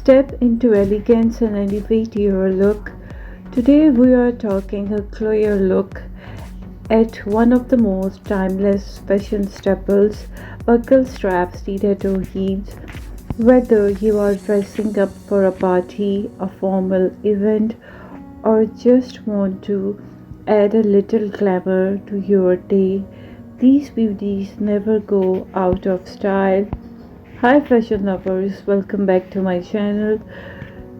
Step into elegance and elevate your look. Today we are talking a clear look at one of the most timeless fashion staples, buckle strap stiletto heels. Whether you are dressing up for a party, a formal event, or just want to add a little glamour to your day, these beauties never go out of style. Hi fashion lovers, welcome back to my channel.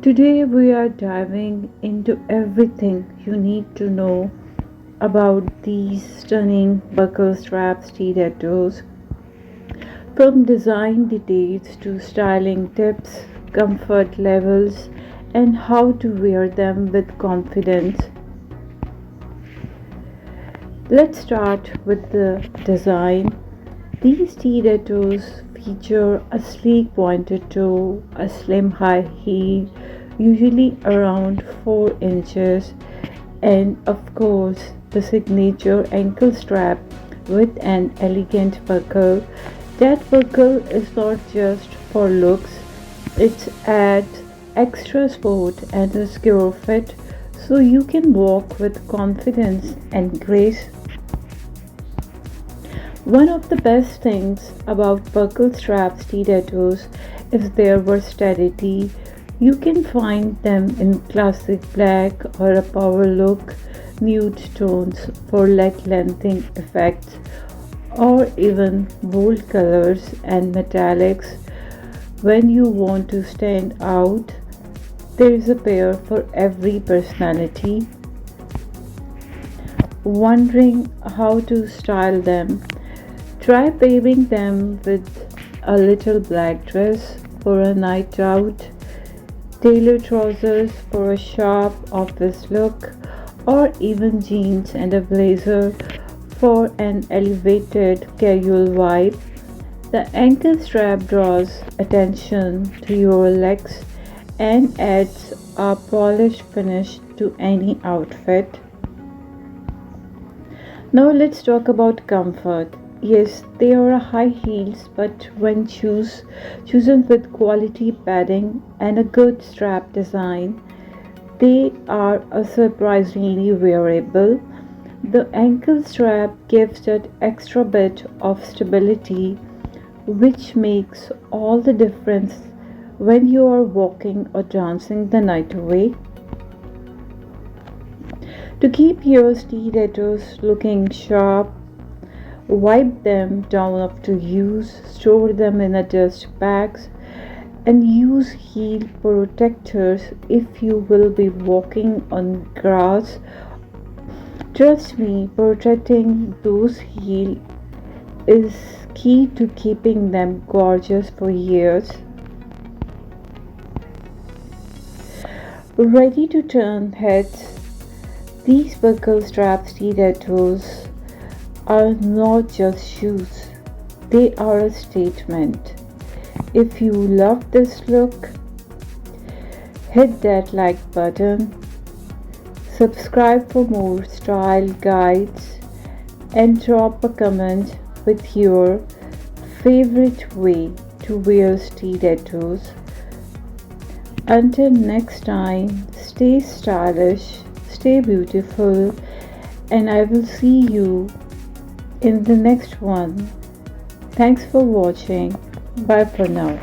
Today we are diving into everything you need to know about these stunning buckle strap stilettos, from design details to styling tips, comfort levels, and how to wear them with confidence. Let's start with the design. These stilettos feature a sleek pointed toe, a slim high heel, usually around 4 inches, and of course the signature ankle strap with an elegant buckle. That buckle is not just for looks, it adds extra sport and a secure fit so you can walk with confidence and grace. One of the best things about buckle strap stilettos is their versatility. You can find them in classic black or a power look, nude tones for leg lengthening effects, or even bold colors and metallics. When you want to stand out, there is a pair for every personality. Wondering how to style them? Try pairing them with a little black dress for a night out, tailored trousers for a sharp office look, or even jeans and a blazer for an elevated casual vibe. The ankle strap draws attention to your legs and adds a polished finish to any outfit. Now let's talk about comfort. Yes, they are high heels, but when chosen with quality padding and a good strap design, they are a surprisingly wearable. The ankle strap gives that extra bit of stability, which makes all the difference when you are walking or dancing the night away. To keep your stilettos looking sharp, wipe them down after use, store them in a dust bags, and use heel protectors if you will be walking on grass. Trust me, protecting those heels is key to keeping them gorgeous for years. Ready to turn heads, these buckle strap stilettos are not just shoes, they are a statement. If you love this look, hit that like button, subscribe for more style guides, and drop a comment with your favorite way to wear stilettos. Until next time, stay stylish, stay beautiful, and I will see you in the next one. Thanks for watching. Bye for now.